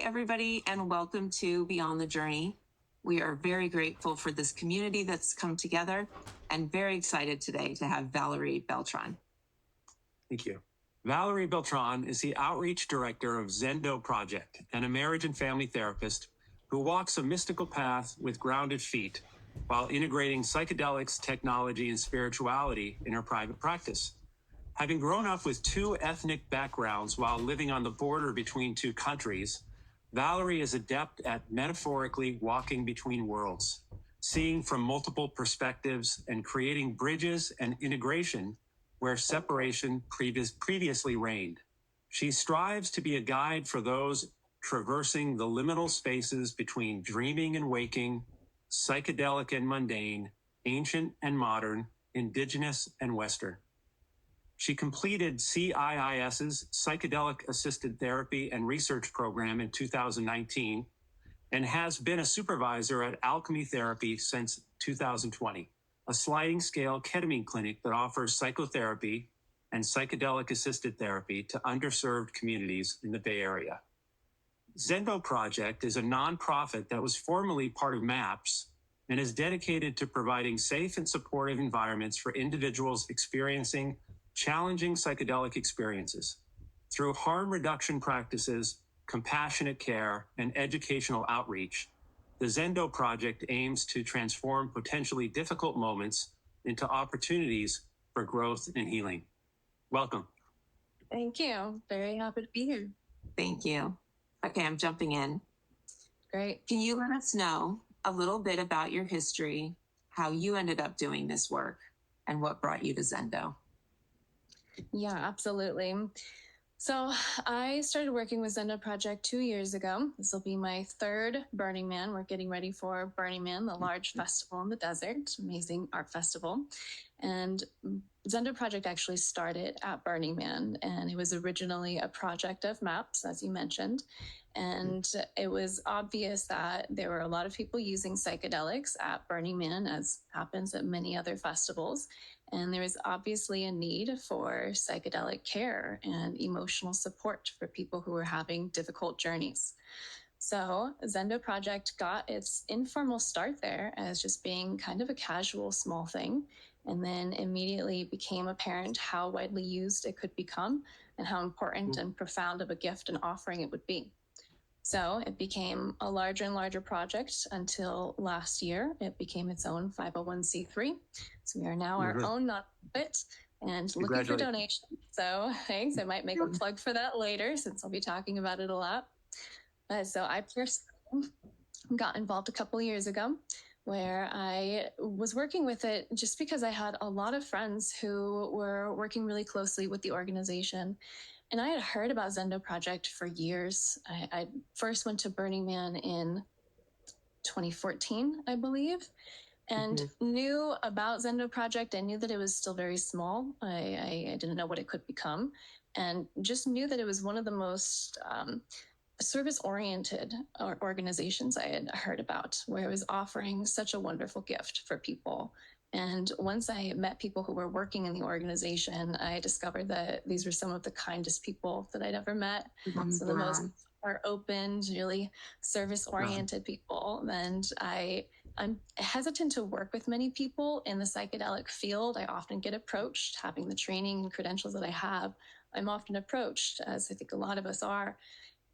everybody, and welcome to Beyond the Journey. We are very grateful for this community that's come together and very excited today to have Valerie Beltran. Thank you. Valerie Beltran is the Outreach Director of Zendo Project and a marriage and family therapist who walks a mystical path with grounded feet while integrating psychedelics, technology, and spirituality in her private practice. Having grown up with two ethnic backgrounds while living on the border between two countries, Valerie is adept at metaphorically walking between worlds, seeing from multiple perspectives and creating bridges and integration where separation previously reigned. She strives to be a guide for those traversing the liminal spaces between dreaming and waking, psychedelic and mundane, ancient and modern, indigenous and Western. She completed CIIS's Psychedelic Assisted Therapy and Research Program in 2019 and has been a supervisor at Alchemy Therapy since 2020, a sliding scale ketamine clinic that offers psychotherapy and psychedelic assisted therapy to underserved communities in the Bay Area. Zendo Project is a nonprofit that was formerly part of MAPS and is dedicated to providing safe and supportive environments for individuals experiencing challenging psychedelic experiences. Through harm reduction practices, compassionate care, and educational outreach, the Zendo Project aims to transform potentially difficult moments into opportunities for growth and healing. Welcome. Thank you. Very happy to be here. Thank you. Okay, I'm jumping in. Great. Can you let us know a little bit about your history, how you ended up doing this work, and what brought you to Zendo? Yeah, absolutely. So I started working with Zendo Project 2 years ago. This will be my third Burning Man. We're getting ready for Burning Man, the large festival in the desert, amazing art festival. And Zendo Project actually started at Burning Man, and it was originally a project of MAPS, as you mentioned. And it was obvious that there were a lot of people using psychedelics at Burning Man, as happens at many other festivals. And there was obviously a need for psychedelic care and emotional support for people who were having difficult journeys. So Zendo Project got its informal start there as just being kind of a casual small thing, and then immediately became apparent how widely used it could become and how important and profound of a gift and offering it would be. So it became a larger and larger project until last year. It became its own 501c3. So we are now our own nonprofit and looking for donations. So thanks. I might make a plug for that later since I'll be talking about it a lot. So I personally got involved a couple of years ago where I was working with it just because I had a lot of friends who were working really closely with the organization. And I had heard about Zendo Project for years. I first went to Burning Man in 2014, I believe, and knew about Zendo Project. I knew that it was still very small. I didn't know what it could become, and just knew that it was one of the most service-oriented organizations I had heard about, where it was offering such a wonderful gift for people. And once I met people who were working in the organization, I discovered that these were some of the kindest people that I'd ever met. So the most are open, really service-oriented people. And I'm hesitant to work with many people in the psychedelic field. I often get approached, having the training and credentials that I have. I'm often approached, as I think a lot of us are.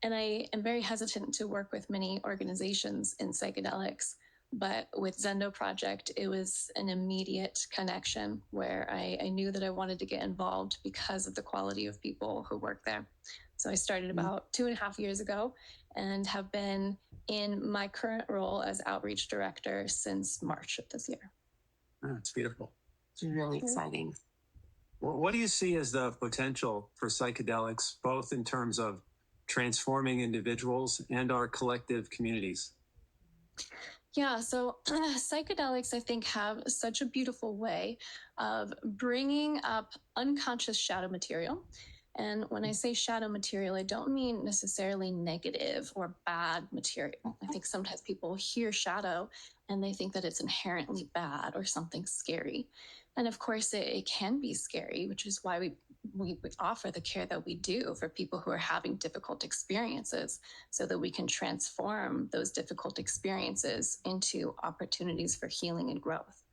And I am very hesitant to work with many organizations in psychedelics. But with Zendo Project, it was an immediate connection where I knew that I wanted to get involved because of the quality of people who work there. So I started about 2.5 years ago and have been in my current role as Outreach Director since March of this year. That's beautiful. It's really exciting. What do you see as the potential for psychedelics, both in terms of transforming individuals and our collective communities? Yeah, so psychedelics, I think, have such a beautiful way of bringing up unconscious shadow material. And when I say shadow material, I don't mean necessarily negative or bad material. I think sometimes people hear shadow and they think that it's inherently bad or something scary. And of course, it can be scary, which is why we offer the care that we do for people who are having difficult experiences so that we can transform those difficult experiences into opportunities for healing and growth.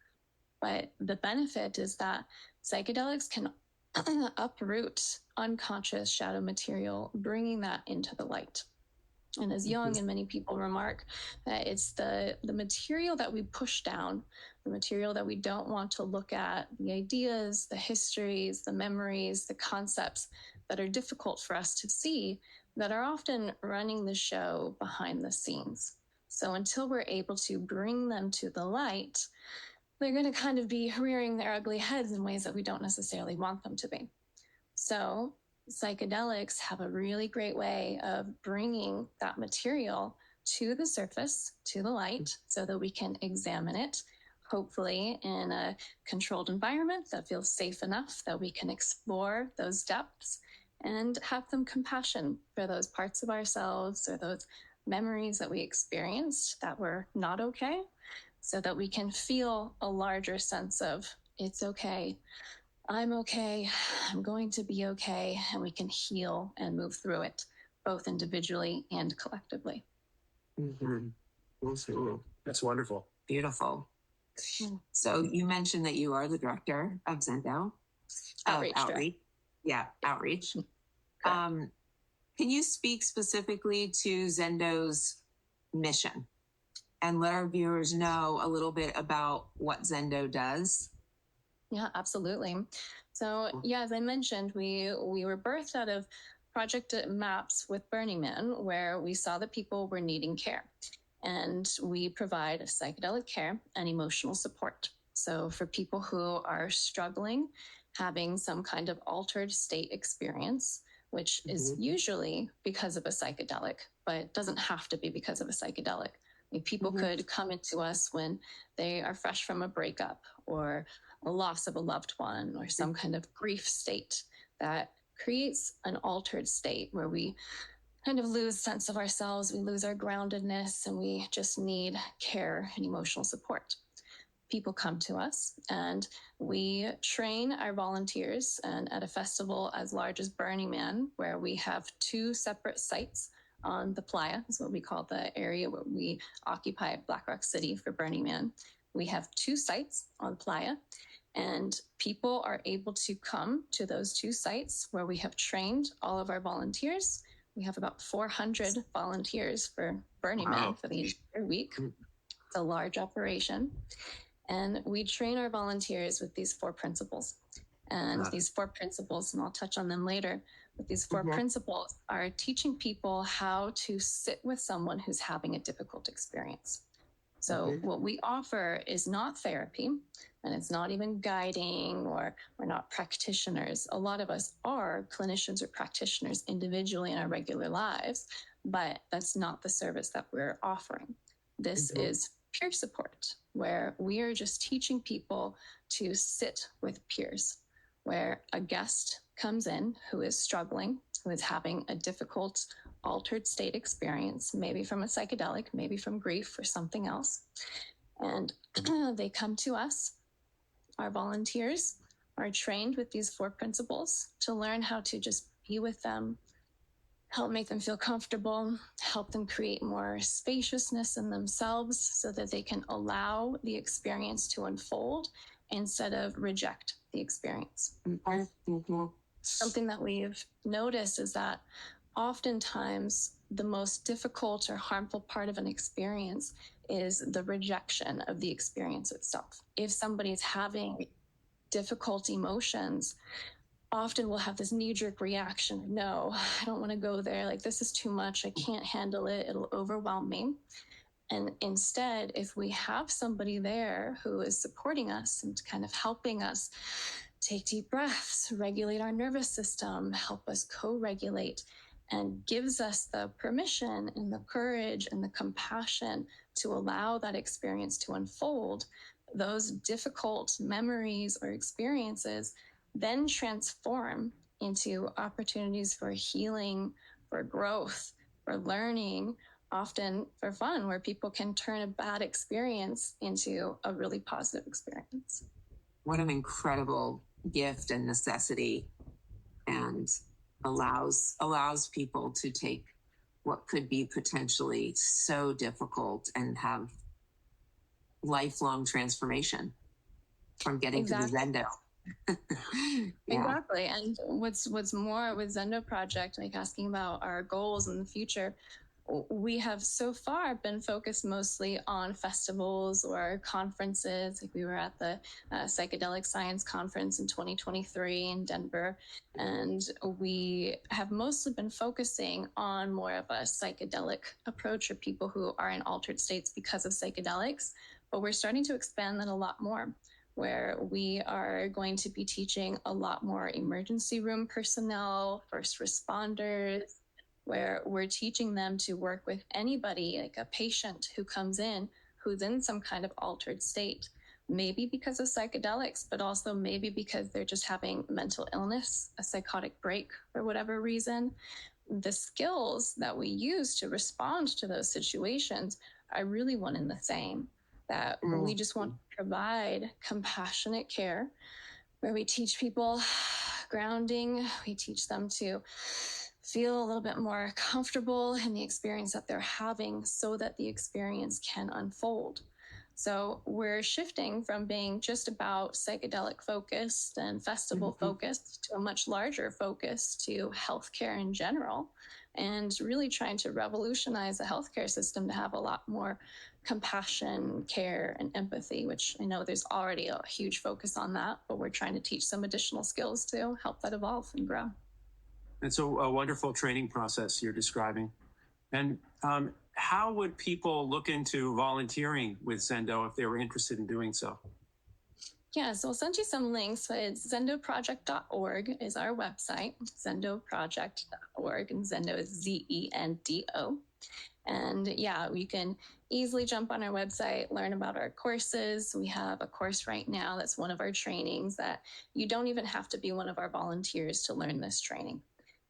But the benefit is that psychedelics can uproot unconscious shadow material, bringing that into the light. And as Jung and many people remark, that it's the material that we push down, the material that we don't want to look at, the ideas, the histories, the memories, the concepts that are difficult for us to see, that are often running the show behind the scenes. So until we're able to bring them to the light, they're going to kind of be rearing their ugly heads in ways that we don't necessarily want them to be. So psychedelics have a really great way of bringing that material to the surface, to the light, so that we can examine it, hopefully in a controlled environment that feels safe enough that we can explore those depths and have some compassion for those parts of ourselves or those memories that we experienced that were not okay, so that we can feel a larger sense of it's okay. I'm okay, I'm going to be okay, and we can heal and move through it, both individually and collectively. That's wonderful. Beautiful. So you mentioned that you are the director of Zendo. Outreach. Yeah, outreach. Can you speak specifically to Zendo's mission and let our viewers know a little bit about what Zendo does? Yeah, absolutely. So yeah, as I mentioned, we were birthed out of Project Maps with Burning Man, where we saw that people were needing care. And we provide psychedelic care and emotional support. So for people who are struggling, having some kind of altered state experience, which is usually because of a psychedelic, but doesn't have to be because of a psychedelic. I mean, people could come into us when they are fresh from a breakup or a loss of a loved one or some kind of grief state that creates an altered state where we kind of lose sense of ourselves, we lose our groundedness, and we just need care and emotional support. People come to us and we train our volunteers, and at a festival as large as Burning Man, where we have 2 separate sites on the playa, is what we call the area where we occupy Black Rock City for Burning Man. We have 2 sites on playa, and people are able to come to those 2 sites where we have trained all of our volunteers. We have about 400 volunteers for Burning Man for the entire week. It's a large operation. And we train our volunteers with these 4 principles. And these 4 principles, and I'll touch on them later, but these 4 principles are teaching people how to sit with someone who's having a difficult experience. So what we offer is not therapy, and it's not even guiding, or we're not practitioners. A lot of us are clinicians or practitioners individually in our regular lives, but that's not the service that we're offering. This is peer support, where we are just teaching people to sit with peers, where a guest comes in who is struggling, who is having a difficult altered state experience, maybe from a psychedelic, maybe from grief or something else. And they come to us. Our volunteers are trained with these 4 principles to learn how to just be with them, help make them feel comfortable, help them create more spaciousness in themselves so that they can allow the experience to unfold instead of reject the experience. Something that we've noticed is that oftentimes the most difficult or harmful part of an experience is the rejection of the experience itself. If somebody's having difficult emotions, often we'll have this knee-jerk reaction. No, I don't want to go there. Like, this is too much. I can't handle it. It'll overwhelm me. And instead, if we have somebody there who is supporting us and kind of helping us take deep breaths, regulate our nervous system, help us co-regulate, and gives us the permission and the courage and the compassion to allow that experience to unfold, those difficult memories or experiences then transform into opportunities for healing, for growth, for learning, often for fun, where people can turn a bad experience into a really positive experience. what an incredible gift and necessity, and allows people to take what could be potentially so difficult and have lifelong transformation from getting to the Zendo. Yeah. Exactly. And what's more with Zendo Project, like asking about our goals in the future, we have so far been focused mostly on festivals or conferences. Like we were at the Psychedelic Science Conference in 2023 in Denver, and we have mostly been focusing on more of a psychedelic approach, or people who are in altered states because of psychedelics. But we're starting to expand that a lot more, where we are going to be teaching a lot more emergency room personnel, first responders, where we're teaching them to work with anybody, like a patient who comes in who's in some kind of altered state, maybe because of psychedelics, but also maybe because they're just having mental illness, a psychotic break for whatever reason. The skills that we use to respond to those situations are really one and the same, that we just want to provide compassionate care, where we teach people grounding, we teach them to feel a little bit more comfortable in the experience that they're having so that the experience can unfold. So we're shifting from being just about psychedelic focused and festival focused to a much larger focus to healthcare in general, and really trying to revolutionize the healthcare system to have a lot more compassion, care, and empathy, which I know there's already a huge focus on that, but we're trying to teach some additional skills to help that evolve and grow. It's a wonderful training process you're describing. And how would people look into volunteering with Zendo if they were interested in doing so? Yeah, so I'll send you some links. It's zendoproject.org is our website, zendoproject.org, and Zendo is Zendo. And yeah, you can easily jump on our website, learn about our courses. We have a course right now that's one of our trainings that you don't even have to be one of our volunteers to learn this training.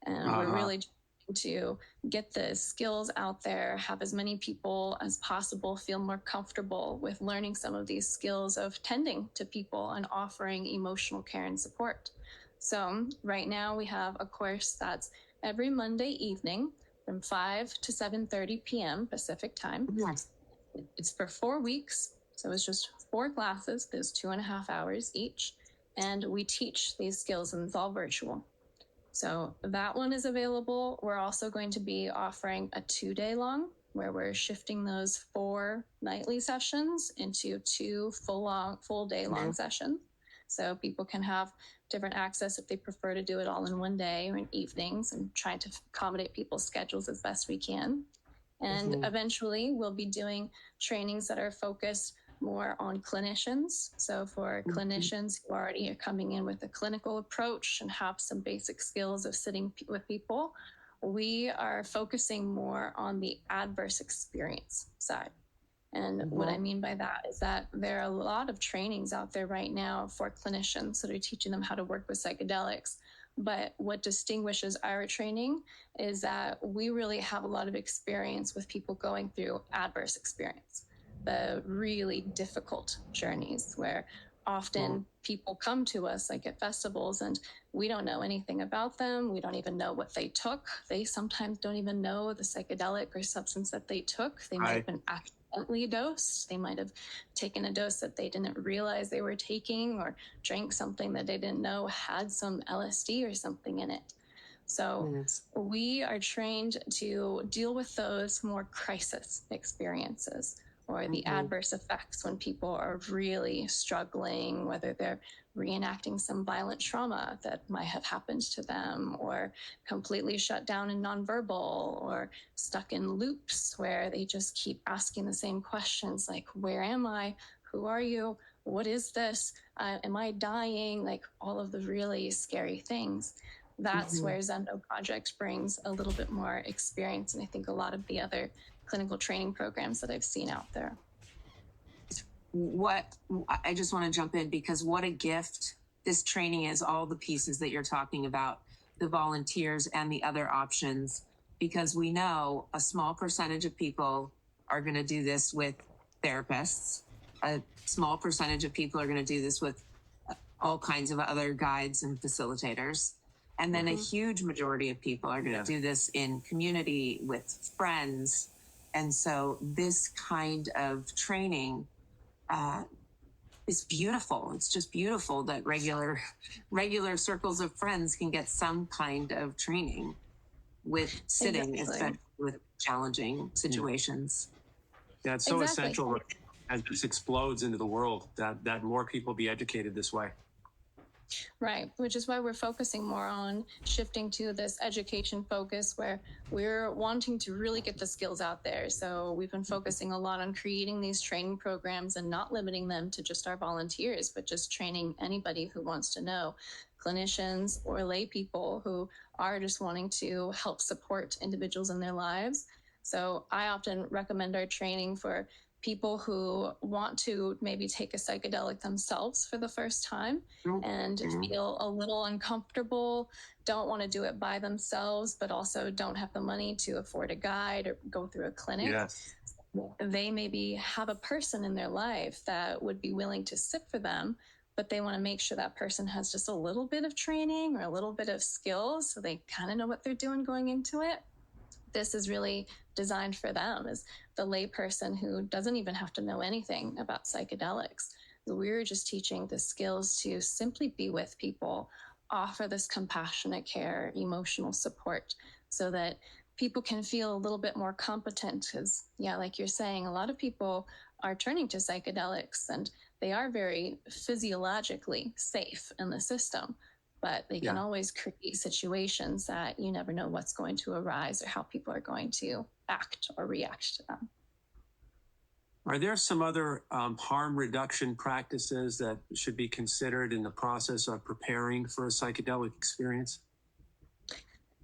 And we're really trying to get the skills out there, have as many people as possible feel more comfortable with learning some of these skills of tending to people and offering emotional care and support. So right now we have a course that's every Monday evening from 5 to 7:30 p.m. Pacific time. Yes. It's for 4 weeks. So it's just 4 classes. There's 2.5 hours each. And we teach these skills, and it's all virtual. So that one is available. We're also going to be offering a 2-day long, where we're shifting those 4 nightly sessions into 2 full day long sessions. So people can have different access if they prefer to do it all in one day or in evenings, and trying to accommodate people's schedules as best we can. And eventually we'll be doing trainings that are focused more on clinicians. So for clinicians who already are coming in with a clinical approach and have some basic skills of sitting with people, we are focusing more on the adverse experience side. And what I mean by that is that there are a lot of trainings out there right now for clinicians that are teaching them how to work with psychedelics. But what distinguishes our training is that we really have a lot of experience with people going through adverse experience, the really difficult journeys, where often people come to us like at festivals and we don't know anything about them. We don't even know what they took. They sometimes don't even know the psychedelic or substance that they took. They might have been accidentally dosed. They might have taken a dose that they didn't realize they were taking, or drank something that they didn't know had some LSD or something in it. So we are trained to deal with those more crisis experiences, or the adverse effects when people are really struggling, whether they're reenacting some violent trauma that might have happened to them, or completely shut down and nonverbal, or stuck in loops where they just keep asking the same questions like, where am I? Who are you? What is this? Am I dying? Like all of the really scary things. That's where Zendo Project brings a little bit more experience, and I think a lot of the other clinical training programs that I've seen out there. I just want to jump in, because what a gift this training is, all the pieces that you're talking about, the volunteers and the other options, because we know a small percentage of people are going to do this with therapists. A small percentage of people are going to do this with all kinds of other guides and facilitators. And then a huge majority of people are going to do this in community with friends. And so this kind of training is beautiful. It's just beautiful that regular circles of friends can get some kind of training with sitting, especially with challenging situations. Yeah, it's so essential as this explodes into the world that more people be educated this way. Right, which is why we're focusing more on shifting to this education focus where we're wanting to really get the skills out there. So we've been focusing a lot on creating these training programs and not limiting them to just our volunteers, but just training anybody who wants to know, clinicians or lay people who are just wanting to help support individuals in their lives. So I often recommend our training for people who want to maybe take a psychedelic themselves for the first time and feel a little uncomfortable, don't want to do it by themselves, but also don't have the money to afford a guide or go through a clinic. Yes. They maybe have a person in their life that would be willing to sit for them, but they want to make sure that person has just a little bit of training or a little bit of skills so they kind of know what they're doing going into it. This is really designed for them, as the layperson who doesn't even have to know anything about psychedelics. We're just teaching the skills to simply be with people, offer this compassionate care, emotional support, so that people can feel a little bit more competent. Because, yeah, like you're saying, a lot of people are turning to psychedelics and they are very physiologically safe in the system, but they can always create situations that you never know what's going to arise or how people are going to act or react to them. Are there some other harm reduction practices that should be considered in the process of preparing for a psychedelic experience?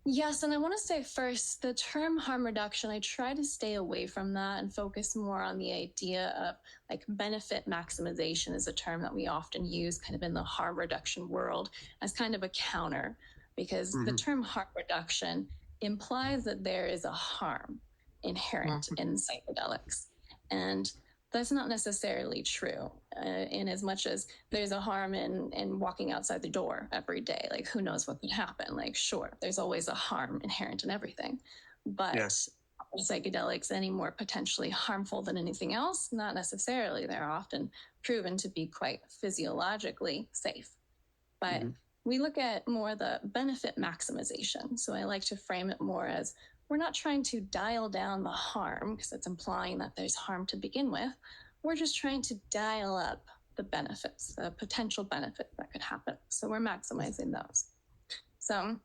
Yes, and I want to say first, the term harm reduction, I try to stay away from that and focus more on the idea of like benefit maximization is a term that we often use kind of in the harm reduction world as kind of a counter, because the term harm reduction implies that there is a harm inherent in psychedelics. And that's not necessarily true in as much as there's a harm in walking outside the door every day. Like, who knows what can happen? Like, sure, there's always a harm inherent in everything. But are psychedelics any more potentially harmful than anything else? Not necessarily. They're often proven to be quite physiologically safe. But we look at more the benefit maximization. So I like to frame it more as we're not trying to dial down the harm because it's implying that there's harm to begin with. We're just trying to dial up the benefits, the potential benefits that could happen. So we're maximizing those. So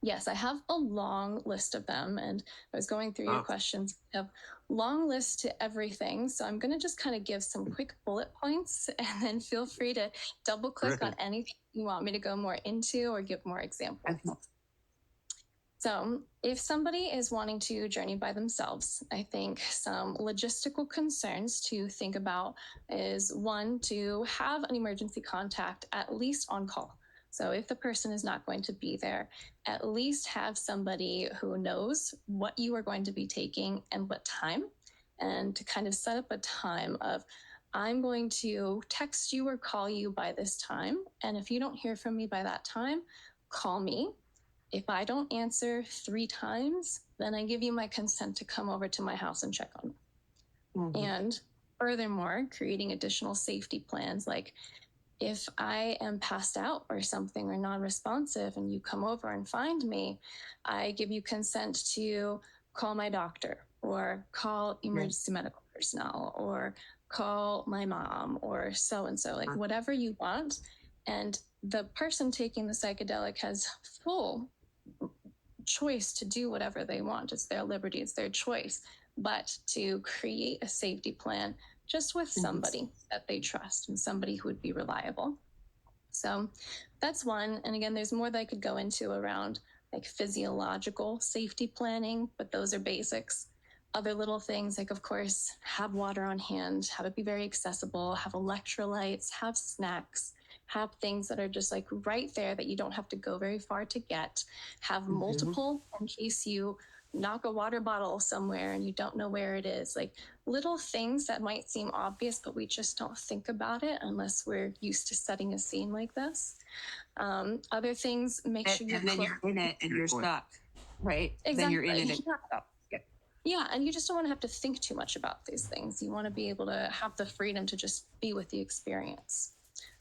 yes, I have a long list of them, and I was going through your questions. I have long list to everything. So I'm going to just kind of give some quick bullet points, and then feel free to double click on anything you want me to go more into or give more examples. So if somebody is wanting to journey by themselves, I think some logistical concerns to think about is one, to have an emergency contact at least on call. So if the person is not going to be there, at least have somebody who knows what you are going to be taking and what time, and to kind of set up a time of, I'm going to text you or call you by this time. And if you don't hear from me by that time, call me. If I don't answer 3 times, then I give you my consent to come over to my house and check on me. And furthermore, creating additional safety plans, like if I am passed out or something or non-responsive and you come over and find me, I give you consent to call my doctor or call emergency medical personnel or call my mom or so-and-so, like whatever you want. And the person taking the psychedelic has full choice to do whatever they want. It's their liberty, it's their choice. But to create a safety plan just with somebody that they trust and somebody who would be reliable. So that's one. And again, there's more that I could go into around like physiological safety planning, but those are basics. Other little things like, of course, have water on hand, have it be very accessible, have electrolytes, have snacks, have things that are just like right there that you don't have to go very far to get, have multiple in case you knock a water bottle somewhere and you don't know where it is. Like little things that might seem obvious, but we just don't think about it unless we're used to setting a scene like this. Other things, make sure you're and then you're in it and you're stuck, right? Exactly. Then you're in it. Yeah, and you just don't want to have to think too much about these things. You want to be able to have the freedom to just be with the experience.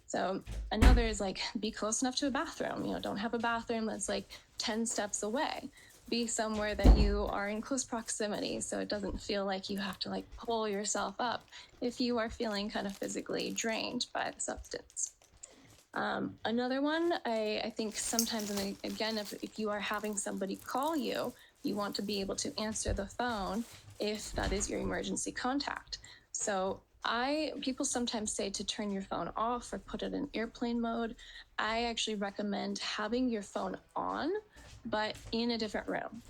So another is like, be close enough to a bathroom. Don't have a bathroom that's like 10 steps away. Be somewhere that you are in close proximity, so it doesn't feel like you have to like pull yourself up if you are feeling kind of physically drained by the substance. Another one, I think sometimes, and again, if you are having somebody call you, you want to be able to answer the phone if that is your emergency contact. So people sometimes say to turn your phone off or put it in airplane mode. I actually recommend having your phone on, but in a different room.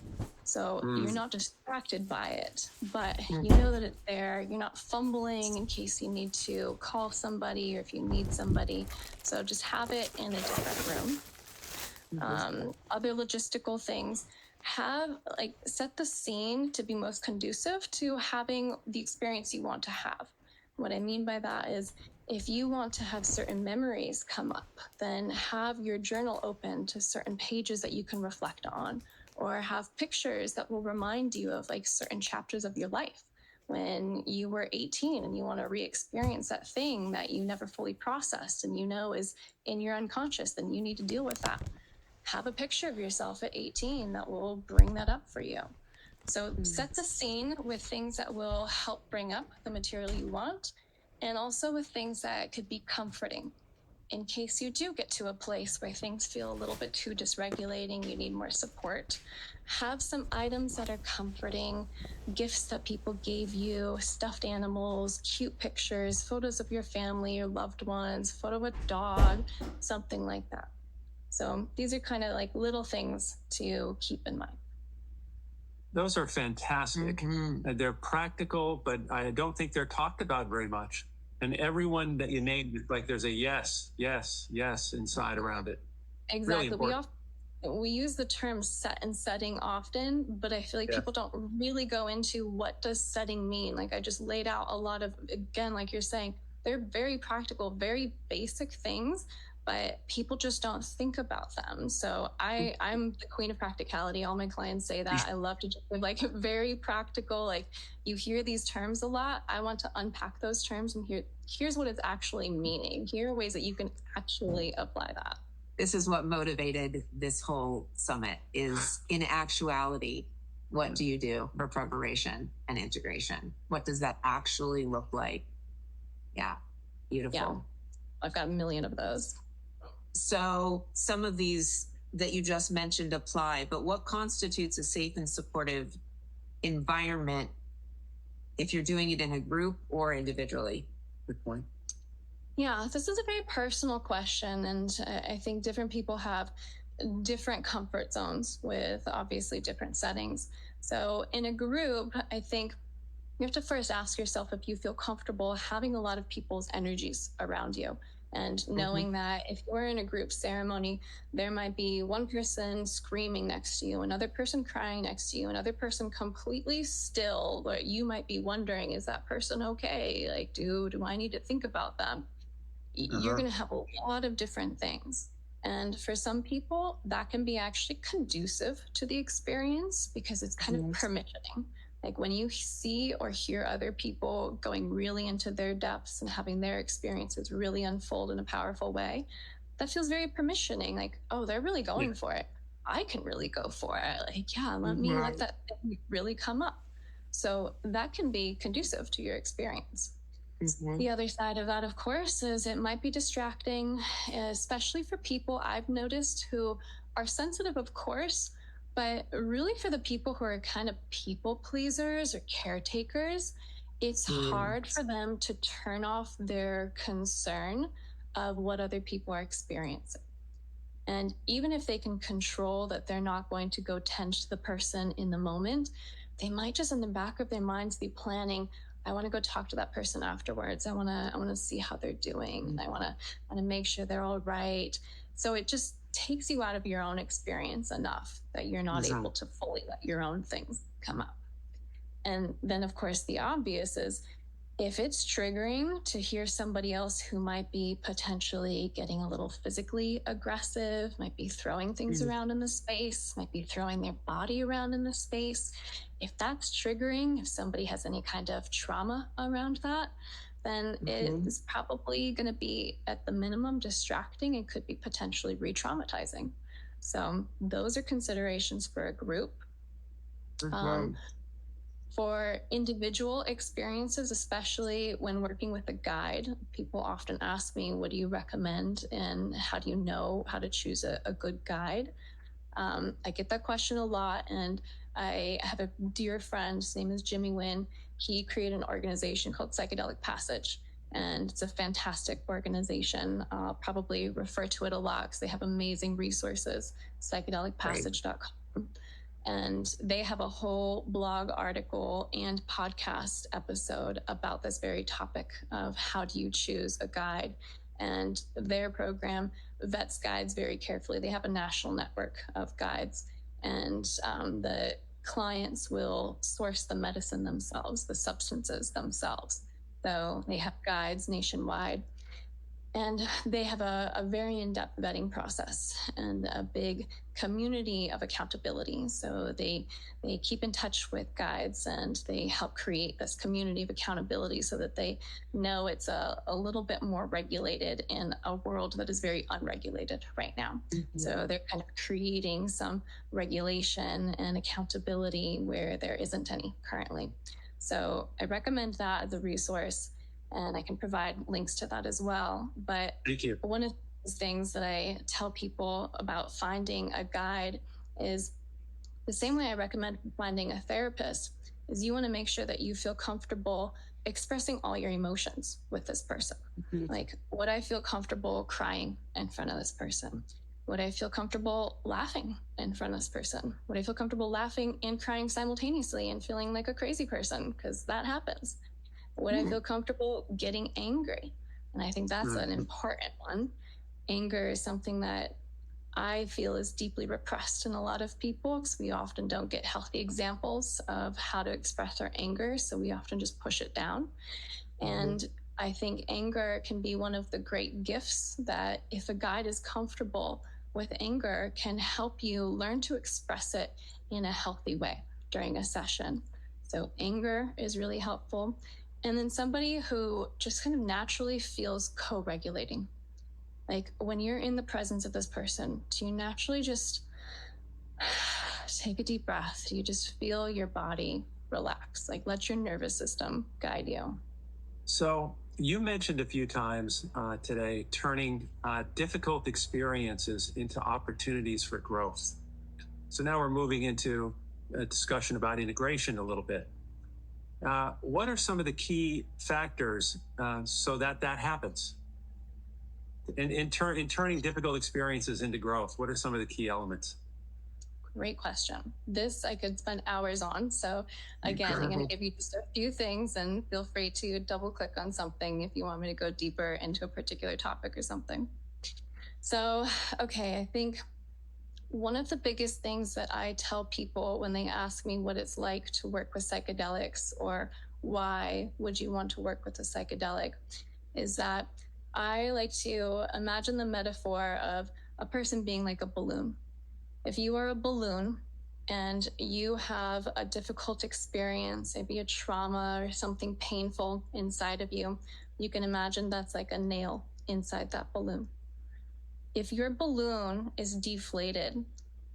So you're not distracted by it, but you know that it's there. You're not fumbling in case you need to call somebody or if you need somebody. So just have it in a different room. Other logistical things, set the scene to be most conducive to having the experience you want to have. What I mean by that is if you want to have certain memories come up, then have your journal open to certain pages that you can reflect on, or have pictures that will remind you of like certain chapters of your life when you were 18 and you want to re-experience that thing that you never fully processed and is in your unconscious, then you need to deal with that. Have a picture of yourself at 18 that will bring that up for you. So set the scene with things that will help bring up the material you want, and also with things that could be comforting. In case you do get to a place where things feel a little bit too dysregulating, you need more support, have some items that are comforting, gifts that people gave you, stuffed animals, cute pictures, photos of your family or loved ones, photo of a dog, something like that. So these are kind of like little things to keep in mind. Those are fantastic. They're practical, but I don't think they're talked about very much. And everyone that you named, like there's a yes inside around it. Exactly. Really we use the term set and setting often, but I feel like people don't really go into what does setting mean. Like I just laid out a lot of, again, like you're saying, they're very practical, very basic things, but people just don't think about them. So I'm the queen of practicality. All my clients say that. I love to just be like very practical. Like you hear these terms a lot. I want to unpack those terms and here's what it's actually meaning. Here are ways that you can actually apply that. This is what motivated this whole summit is, in actuality, what do you do for preparation and integration? What does that actually look like? Yeah, beautiful. Yeah. I've got a million of those. So some of these that you just mentioned apply, but what constitutes a safe and supportive environment if you're doing it in a group or individually? Good point. Yeah, this is a very personal question, and I think different people have different comfort zones with obviously different settings. So in a group, I think you have to first ask yourself if you feel comfortable having a lot of people's energies around you. And knowing that if you're in a group ceremony, there might be one person screaming next to you, another person crying next to you, another person completely still, but you might be wondering, is that person okay? Like, do I need to think about them? You're going to have a lot of different things. And for some people, that can be actually conducive to the experience because it's kind of permissioning. Like when you see or hear other people going really into their depths and having their experiences really unfold in a powerful way, that feels very permissioning. Like, oh, they're really going for it. I can really go for it. Like, yeah, let me let that thing really come up. So that can be conducive to your experience. The other side of that, of course, is it might be distracting, especially for people I've noticed who are sensitive, of course, but really for the people who are kind of people pleasers or caretakers, it's hard for them to turn off their concern of what other people are experiencing. And even if they can control that they're not going to go tend to the person in the moment, they might just in the back of their minds be planning, I want to go talk to that person afterwards. I want to see how they're doing. I want to make sure they're all right. So it just takes you out of your own experience enough that you're not able to fully let your own things come up. And then, of course, the obvious is if it's triggering to hear somebody else who might be potentially getting a little physically aggressive, might be throwing things around in the space, might be throwing their body around in the space, if that's triggering, if somebody has any kind of trauma around that, then it is probably going to be at the minimum distracting and could be potentially re-traumatizing. So those are considerations for a group. For individual experiences, especially when working with a guide, people often ask me, what do you recommend and how do you know how to choose a good guide? I get that question a lot, and I have a dear friend, his name is Jimmy Wynn. He created an organization called Psychedelic Passage, and it's a fantastic organization. I'll probably refer to it a lot because they have amazing resources, psychedelicpassage.com. And they have a whole blog article and podcast episode about this very topic of how do you choose a guide. And their program vets guides very carefully. They have a national network of guides, and the clients will source the medicine themselves, the substances themselves. So they have guides nationwide. And they have a very in-depth vetting process and a big community of accountability. So they keep in touch with guides, and they help create this community of accountability so that they know it's a little bit more regulated in a world that is very unregulated right now. So they're kind of creating some regulation and accountability where there isn't any currently. So I recommend that as a resource, and I can provide links to that as well. But thank you. One of the things that I tell people about finding a guide is the same way I recommend finding a therapist is you want to make sure that you feel comfortable expressing all your emotions with this person. Like, would I feel comfortable crying in front of this person? Would I feel comfortable laughing in front of this person? Would I feel comfortable laughing and crying simultaneously and feeling like a crazy person? Because that happens. Would I feel comfortable getting angry? And I think that's an important one. Anger is something that I feel is deeply repressed in a lot of people because we often don't get healthy examples of how to express our anger. So we often just push it down. And I think anger can be one of the great gifts that if a guide is comfortable with anger can help you learn to express it in a healthy way during a session. So anger is really helpful. And then somebody who just kind of naturally feels co-regulating. Like when you're in the presence of this person, do you naturally just take a deep breath? Do you just feel your body relax? Like let your nervous system guide you. So you mentioned a few times today turning difficult experiences into opportunities for growth. So now we're moving into a discussion about integration a little bit. What are some of the key factors so that happens? In turning difficult experiences into growth, what are some of the key elements? Great question. This I could spend hours on. So again, I'm going to give you just a few things, and feel free to double click on something if you want me to go deeper into a particular topic or something. So, okay, I think one of the biggest things that I tell people when they ask me what it's like to work with psychedelics or why would you want to work with a psychedelic is that I like to imagine the metaphor of a person being like a balloon. If you are a balloon and you have a difficult experience, maybe a trauma or something painful inside of you, you can imagine that's like a nail inside that balloon. If your balloon is deflated,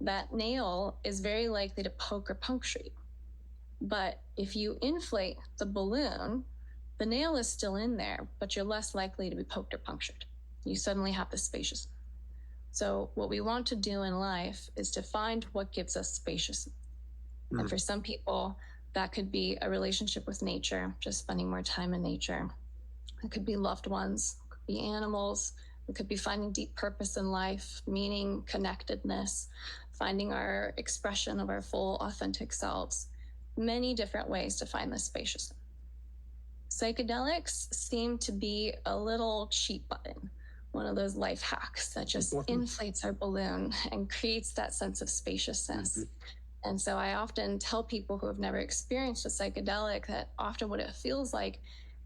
that nail is very likely to poke or puncture you. But if you inflate the balloon, the nail is still in there, but you're less likely to be poked or punctured. You suddenly have the spaciousness. So what we want to do in life is to find what gives us spaciousness. And for some people, that could be a relationship with nature, just spending more time in nature. It could be loved ones, it could be animals. It could be finding deep purpose in life, meaning, connectedness, finding our expression of our full, authentic selves. Many different ways to find this spaciousness. Psychedelics seem to be a little cheat button one of those life hacks that just inflates our balloon and creates that sense of spaciousness. And so I often tell people who have never experienced a psychedelic that often what it feels like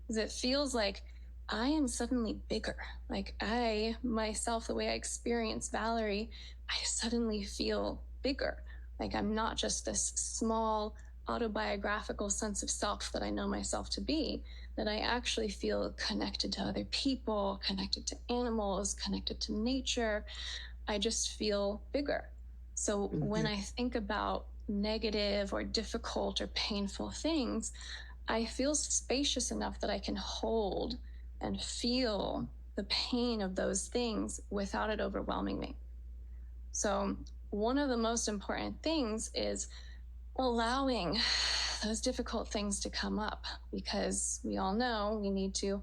is it feels like I am suddenly bigger. Like I, myself, the way I experience Valerie, I suddenly feel bigger. Like I'm not just this small autobiographical sense of self that I know myself to be, that I actually feel connected to other people, connected to animals, connected to nature. I just feel bigger. So when I think about negative or difficult or painful things, I feel spacious enough that I can hold and feel the pain of those things without it overwhelming me. So one of the most important things is allowing those difficult things to come up, because we all know we need to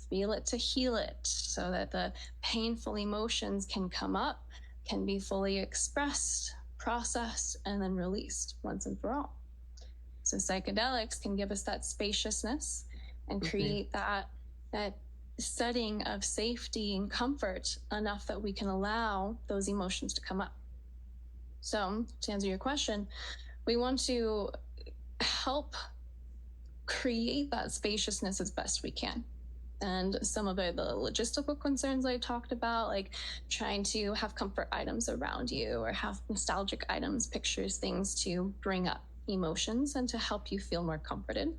feel it to heal it, so that the painful emotions can come up, can be fully expressed, processed, and then released once and for all. So psychedelics can give us that spaciousness and create that setting of safety and comfort enough that we can allow those emotions to come up. So to answer your question, we want to help create that spaciousness as best we can. And some of the logistical concerns I talked about, like trying to have comfort items around you or have nostalgic items, pictures, things to bring up emotions and to help you feel more comforted.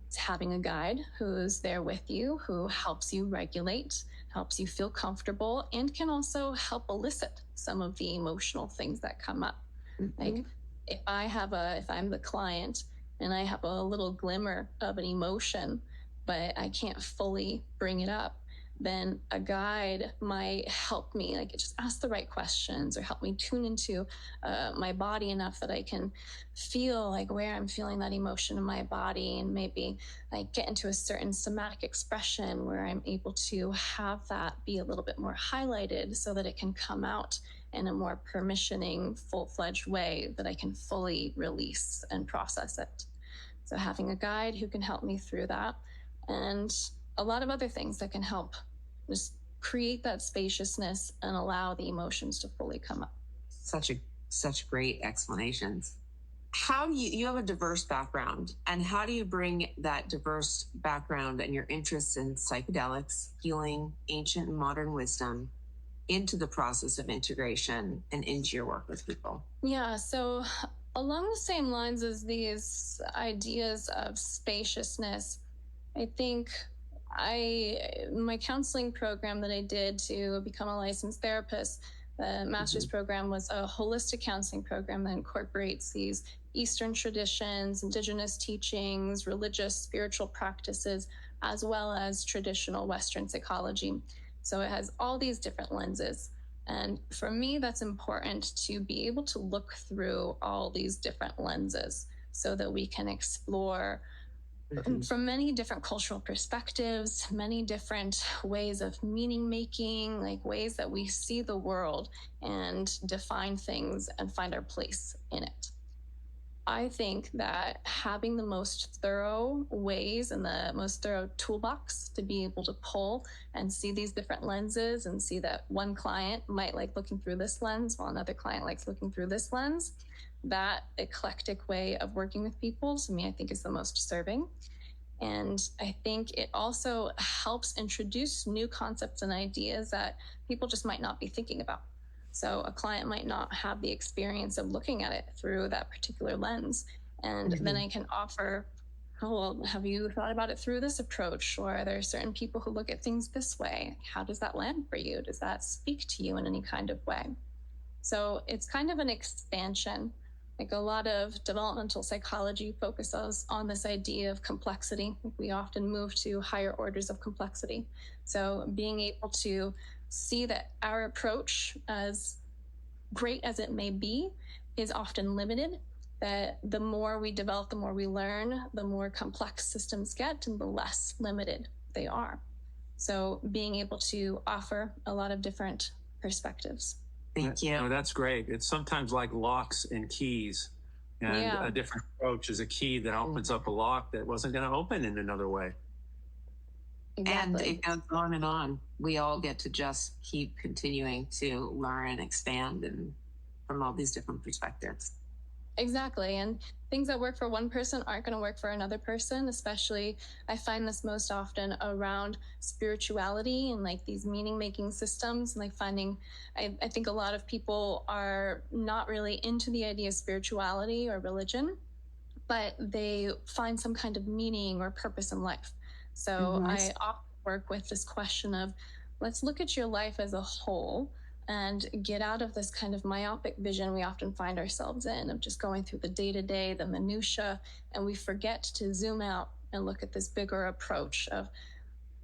It's having a guide who's there with you, who helps you regulate, helps you feel comfortable, and can also help elicit some of the emotional things that come up. Like if I'm the client and I have a little glimmer of an emotion, but I can't fully bring it up, then a guide might help me, like just ask the right questions or help me tune into my body enough that I can feel like where I'm feeling that emotion in my body, and maybe like get into a certain somatic expression where I'm able to have that be a little bit more highlighted so that it can come out in a more permissioning, full-fledged way that I can fully release and process it. So having a guide who can help me through that, and a lot of other things that can help just create that spaciousness and allow the emotions to fully come up. Such great explanations. How do you have a diverse background, and how do you bring that diverse background and your interests in psychedelics, healing, ancient and modern wisdom into the process of integration and into your work with people? Yeah, so along the same lines as these ideas of spaciousness, I think my counseling program that I did to become a licensed therapist, the master's program, was a holistic counseling program that incorporates these Eastern traditions, indigenous teachings, religious, spiritual practices, as well as traditional Western psychology. So it has all these different lenses. And for me, that's important to be able to look through all these different lenses so that we can explore from many different cultural perspectives, many different ways of meaning making, like ways that we see the world and define things and find our place in it. I think that having the most thorough ways and the most thorough toolbox to be able to pull and see these different lenses and see that one client might like looking through this lens while another client likes looking through this lens, that eclectic way of working with people, to me, I think is the most serving. And I think it also helps introduce new concepts and ideas that people just might not be thinking about. So a client might not have the experience of looking at it through that particular lens. And then I can offer, oh, well, have you thought about it through this approach? Or are there certain people who look at things this way? How does that land for you? Does that speak to you in any kind of way? So it's kind of an expansion. Like a lot of developmental psychology focuses on this idea of complexity. We often move to higher orders of complexity. So being able to see that our approach, as great as it may be, is often limited, that the more we develop, the more we learn, the more complex systems get and the less limited they are. So being able to offer a lot of different perspectives. Thank you. Oh, that's great. It's sometimes like locks and keys, and a different approach is a key that opens up a lock that wasn't going to open in another way. And Exactly. it goes on and on. We all get to just keep continuing to learn and expand and from all these different perspectives. Exactly. And things that work for one person aren't going to work for another person, especially I find this most often around spirituality and like these meaning making systems. Like finding, I think a lot of people are not really into the idea of spirituality or religion, but they find some kind of meaning or purpose in life. So Mm-hmm. I often work with this question of let's look at your life as a whole and get out of this kind of myopic vision we often find ourselves in of just going through the day-to-day, the minutia, and we forget to zoom out and look at this bigger approach of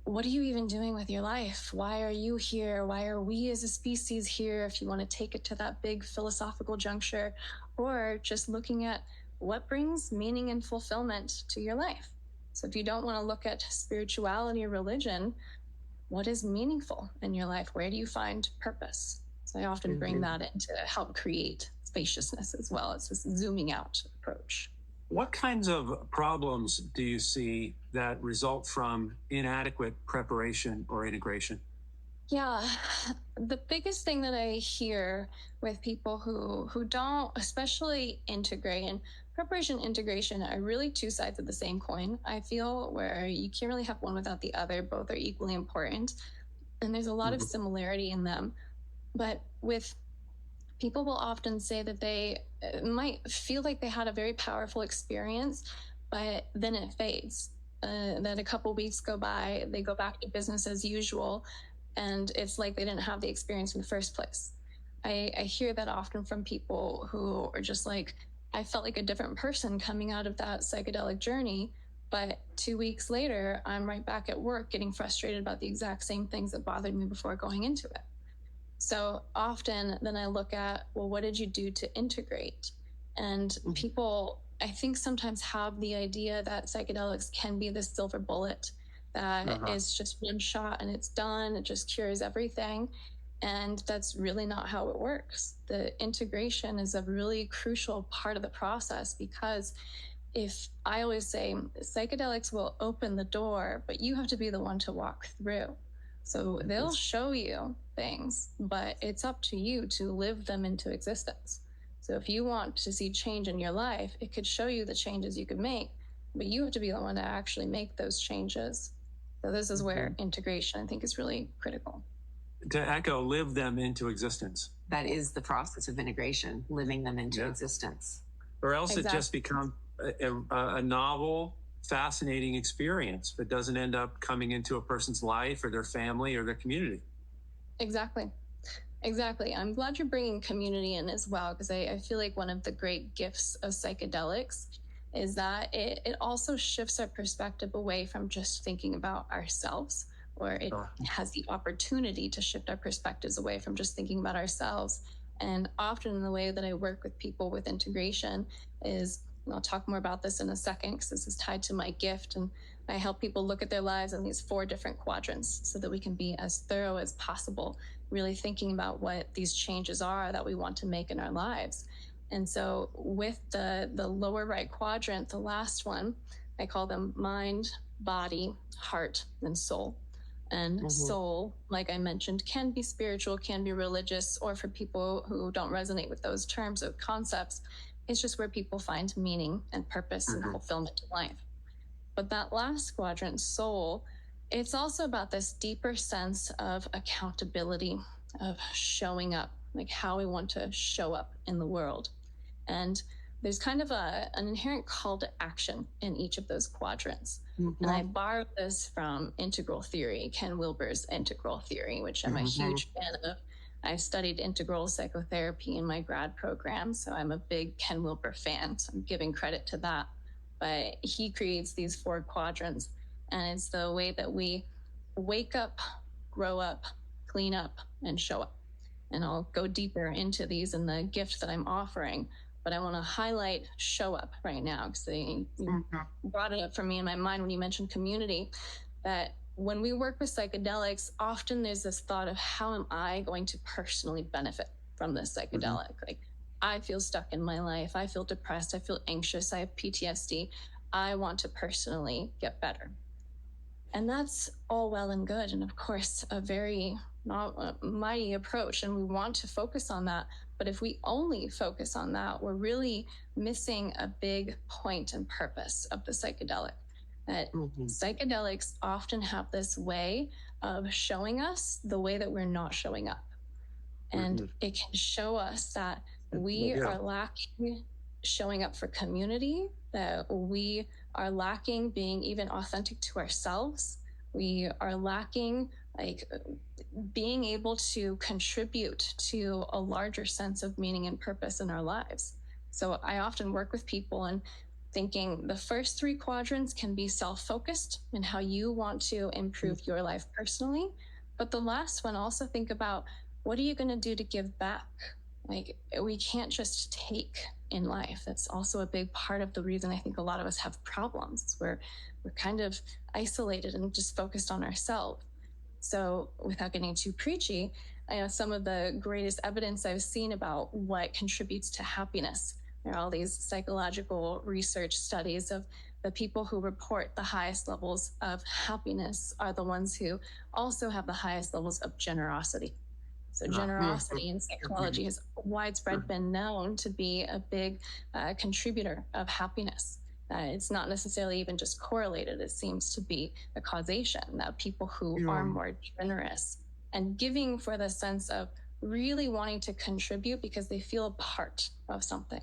what are you even doing with your life? Why are you here? Why are we as a species here? If you want to take it to that big philosophical juncture, or just looking at what brings meaning and fulfillment to your life. So if you don't want to look at spirituality or religion, what is meaningful in your life? Where do you find purpose? So I often bring that in to help create spaciousness as well. It's this zooming out approach. What kinds of problems do you see that result from inadequate preparation or integration? Yeah, the biggest thing that I hear with people who don't especially integrate, and preparation and integration are really two sides of the same coin, I feel, where you can't really have one without the other. Both are equally important. And there's a lot of similarity in them. But with people will often say that they might feel like they had a very powerful experience, but then it fades. Then a couple weeks go by, they go back to business as usual, and it's like they didn't have the experience in the first place. I hear that often from people who are just like, I felt like a different person coming out of that psychedelic journey, but 2 weeks later, I'm right back at work getting frustrated about the exact same things that bothered me before going into it. So often then I look at, well, what did you do to integrate? And people, I think, sometimes have the idea that psychedelics can be this silver bullet that is just one shot and it's done, it just cures everything. And that's really not how it works. The integration is a really crucial part of the process because if I always say psychedelics will open the door, but you have to be the one to walk through. So they'll show you things, but it's up to you to live them into existence. So if you want to see change in your life, it could show you the changes you could make, but you have to be the one to actually make those changes. So this is where integration, I think, is really critical. To echo, live them into existence. That is the process of integration, living them into existence. Or else it just becomes a novel, fascinating experience that doesn't end up coming into a person's life or their family or their community. Exactly. I'm glad you're bringing community in as well, because I feel like one of the great gifts of psychedelics is that it also shifts our perspective away from just thinking about ourselves, or it has the opportunity to shift our perspectives away from just thinking about ourselves. And often the way that I work with people with integration is, and I'll talk more about this in a second because this is tied to my gift, and I help people look at their lives in these 4 different quadrants so that we can be as thorough as possible, really thinking about what these changes are that we want to make in our lives. And so with the lower right quadrant, the last one, I call them mind, body, heart, and soul. And soul, like I mentioned, can be spiritual, can be religious, or for people who don't resonate with those terms or concepts, it's just where people find meaning and purpose and fulfillment in life. But that last quadrant, soul, it's also about this deeper sense of accountability, of showing up, like how we want to show up in the world. And there's kind of an inherent call to action in each of those quadrants. And I borrowed this from integral theory, Ken Wilber's integral theory, which I'm a huge fan of. I studied integral psychotherapy in my grad program, so I'm a big Ken Wilber fan, so I'm giving credit to that. But he creates these 4 quadrants, and it's the way that we wake up, grow up, clean up, and show up. And I'll go deeper into these in the gift that I'm offering, but I want to highlight show up right now because you brought it up for me in my mind when you mentioned community, that when we work with psychedelics, often there's this thought of how am I going to personally benefit from this psychedelic? Like, I feel stuck in my life. I feel depressed. I feel anxious. I have PTSD. I want to personally get better. And that's all well and good. And of course, a very mighty approach. And we want to focus on that. But if we only focus on that, we're really missing a big point and purpose of the psychedelic. That psychedelics often have this way of showing us the way that we're not showing up. And it can show us that we are lacking showing up for community, that we are lacking being even authentic to ourselves. We are lacking being able to contribute to a larger sense of meaning and purpose in our lives. So I often work with people and thinking the first 3 quadrants can be self-focused in how you want to improve your life personally. But the last one, also think about, what are you going to do to give back? We can't just take in life. That's also a big part of the reason I think a lot of us have problems. We're kind of isolated and just focused on ourselves. So without getting too preachy, some of the greatest evidence I've seen about what contributes to happiness. There are all these psychological research studies of the people who report the highest levels of happiness are the ones who also have the highest levels of generosity. So generosity in psychology has widespread been known to be a big contributor of happiness. It's not necessarily even just correlated. It seems to be a causation that people who are more generous and giving for the sense of really wanting to contribute because they feel a part of something.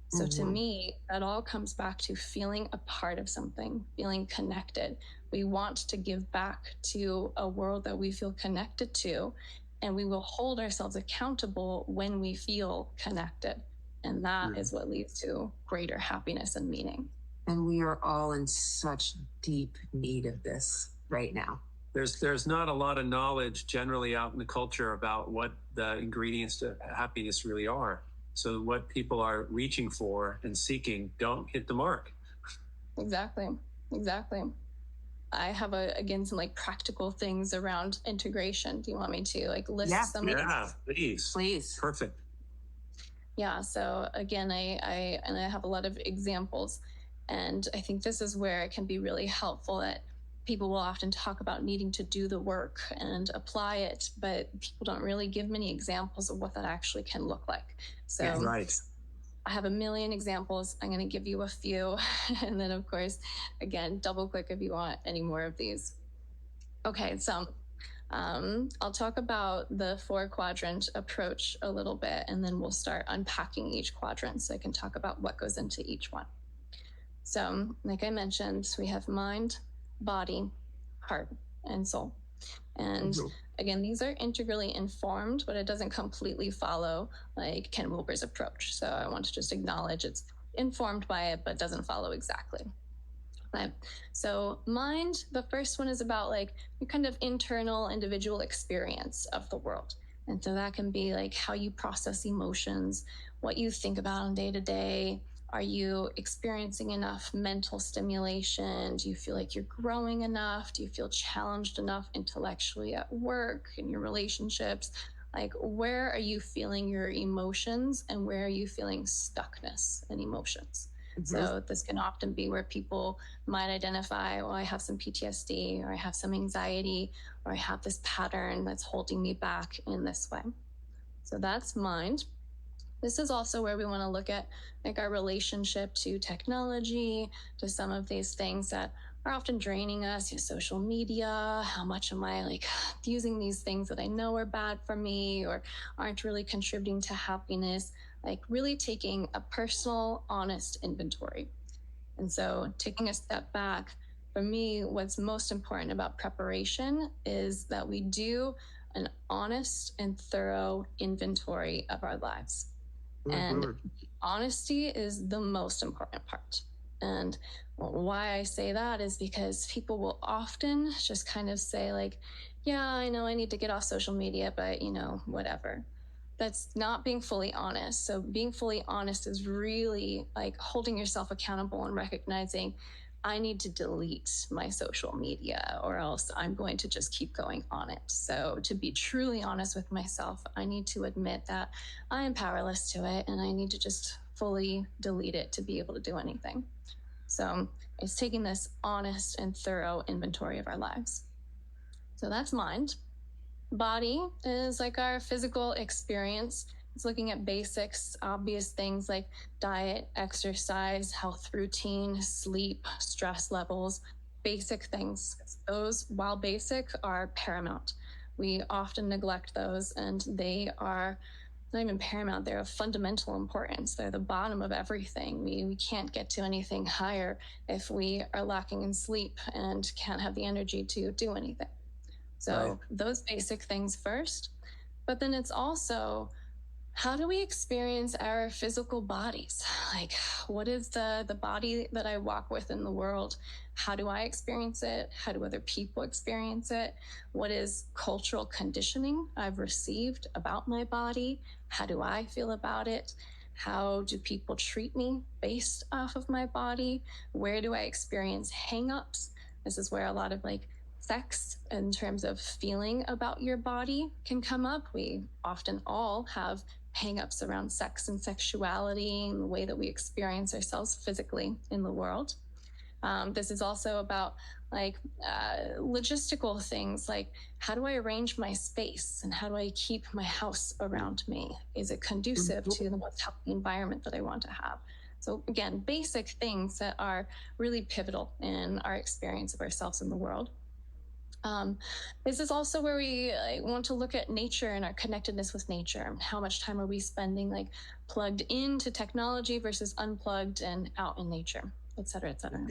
So to me, that all comes back to feeling a part of something, feeling connected. We want to give back to a world that we feel connected to, and we will hold ourselves accountable when we feel connected. And that is what leads to greater happiness and meaning. And we are all in such deep need of this right now. There's not a lot of knowledge generally out in the culture about what the ingredients to happiness really are. So what people are reaching for and seeking don't hit the mark. Exactly. I have some practical things around integration. Do you want me to list some? Yeah, please. Perfect. Yeah. So again, I have a lot of examples, and I think this is where it can be really helpful that people will often talk about needing to do the work and apply it, but people don't really give many examples of what that actually can look like. So I have a million examples. I'm going to give you a few. And then, of course, again, double click if you want any more of these. Okay, so I'll talk about the 4 quadrant approach a little bit, and then we'll start unpacking each quadrant so I can talk about what goes into each one. So, like I mentioned, we have mind, body, heart, and soul. And again, these are integrally informed, but it doesn't completely follow Ken Wilber's approach. So I want to just acknowledge it's informed by it, but doesn't follow exactly. Right. So mind, the first one is about your kind of internal individual experience of the world. And so that can be how you process emotions, what you think about on day to day. Are you experiencing enough mental stimulation? Do you feel like you're growing enough? Do you feel challenged enough intellectually at work, in your relationships? Where are you feeling your emotions, and where are you feeling stuckness in emotions? So this can often be where people might identify, well, I have some PTSD, or I have some anxiety, or I have this pattern that's holding me back in this way. So that's mind. This is also where we want to look at our relationship to technology, to some of these things that are often draining us, social media. How much am I using these things that I know are bad for me or aren't really contributing to happiness? Really taking a personal, honest inventory. And so taking a step back, for me, what's most important about preparation is that we do an honest and thorough inventory of our lives. And honesty is the most important part. And why I say that is because people will often just kind of say yeah, I know I need to get off social media, but whatever. That's not being fully honest. So being fully honest is really holding yourself accountable and recognizing I need to delete my social media or else I'm going to just keep going on it. So to be truly honest with myself, I need to admit that I am powerless to it and I need to just fully delete it to be able to do anything. So it's taking this honest and thorough inventory of our lives. So that's mind. Body is like our physical experience. It's looking at basics, obvious things like diet, exercise, health routine, sleep, stress levels, basic things. Those, while basic, are paramount. We often neglect those, and they are not even paramount, they're of fundamental importance. They're the bottom of everything. We can't get to anything higher if we are lacking in sleep and can't have the energy to do anything. So those basic things first, but then it's also, how do we experience our physical bodies? Like, what is the body that I walk with in the world? How do I experience it? How do other people experience it? What is cultural conditioning I've received about my body? How do I feel about it? How do people treat me based off of my body? Where do I experience hangups? This is where a lot of like sex in terms of feeling about your body can come up. We often all have hang-ups around sex and sexuality and the way that we experience ourselves physically in the world. This is also about like logistical things, like how do I arrange my space and how do I keep my house around me? Is it conducive to the most healthy environment that I want to have? So again, basic things that are really pivotal in our experience of ourselves in the world. This is also where we want to look at nature and our connectedness with nature. How much time are we spending like plugged into technology versus unplugged and out in nature, et cetera, et cetera.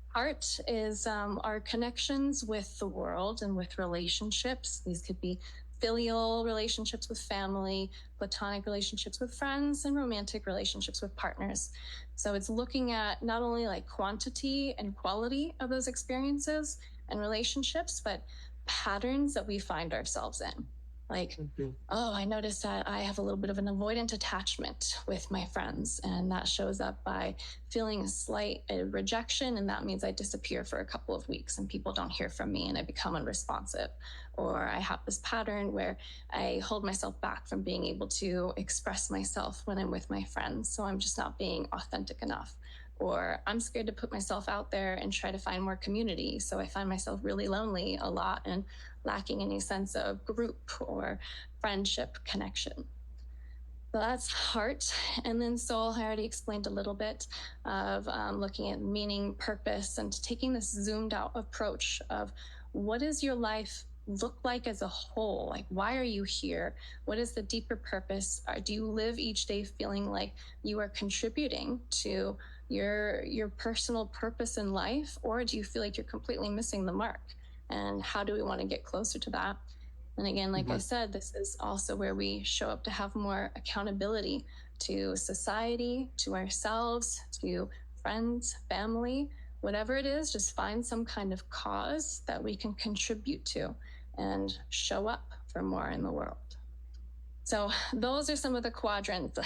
Heart is our connections with the world and with relationships. These could be filial relationships with family, platonic relationships with friends, and romantic relationships with partners. So it's looking at not only like quantity and quality of those experiences and relationships, but patterns that we find ourselves in. Like, oh, I noticed that I have a little bit of an avoidant attachment with my friends, and that shows up by feeling a slight rejection, and that means I disappear for a couple of weeks and people don't hear from me and I become unresponsive. Or I have this pattern where I hold myself back from being able to express myself when I'm with my friends, so I'm just not being authentic enough. Or I'm scared to put myself out there and try to find more community, so I find myself really lonely a lot and lacking any sense of group or friendship connection. So that's heart. And then soul, I already explained a little bit of looking at meaning, purpose, and taking this zoomed out approach of what does your life look like as a whole? Like, why are you here? What is the deeper purpose? Do you live each day feeling like you are contributing to your personal purpose in life, or do you feel like you're completely missing the mark? And how do we want to get closer to that? And again, like I said, this is also where we show up to have more accountability to society, to ourselves, to friends, family, whatever it is, just find some kind of cause that we can contribute to and show up for more in the world. So those are some of the quadrants.